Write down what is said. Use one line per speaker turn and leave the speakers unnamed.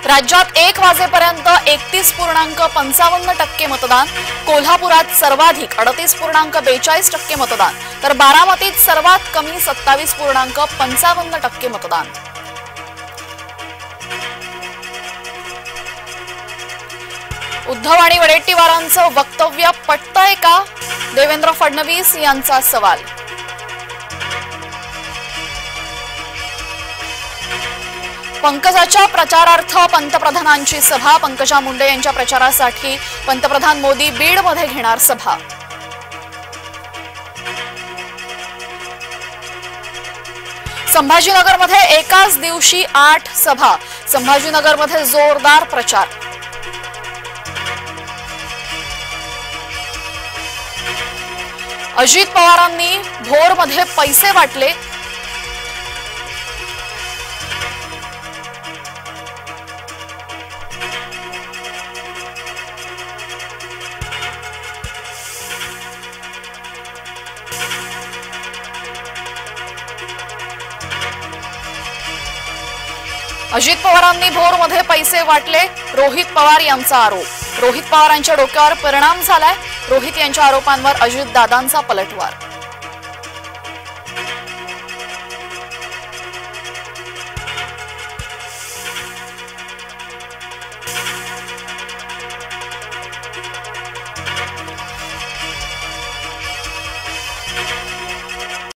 राज्यात 1 वाजेपर्यंत 31.55% मतदान, कोल्हापुरात सर्वाधिक 38.42% मतदान, तर बारामतीत सर्वात कमी 27.55% मतदान। उद्धव आणि वडेट्टीवारांचं वक्तव्य पटतंय का? देवेंद्र फडणवीस यांचा सवाल। पंकजाच्या प्रचारार्थ पंतप्रधानांची सभा, पंकजा मुंडे यांच्या प्रचारासाठी पंतप्रधान मोदी बीडमध्ये घेणार सभा। संभाजीनगरमध्ये एकाच दिवशी 8 सभा, संभाजीनगरमध्ये जोरदार प्रचार। अजित पवारांनी भोरमध्ये पैसे वाटले, अजित पवारांनी भोरमध्ये पैसे वाटले, रोहित पवार यांचा आरोप। रोहित पवारांच्या डोक्यावर परिणाम झालाय, रोहित यांच्या आरोपांवर अजितदादांचा पलटवार।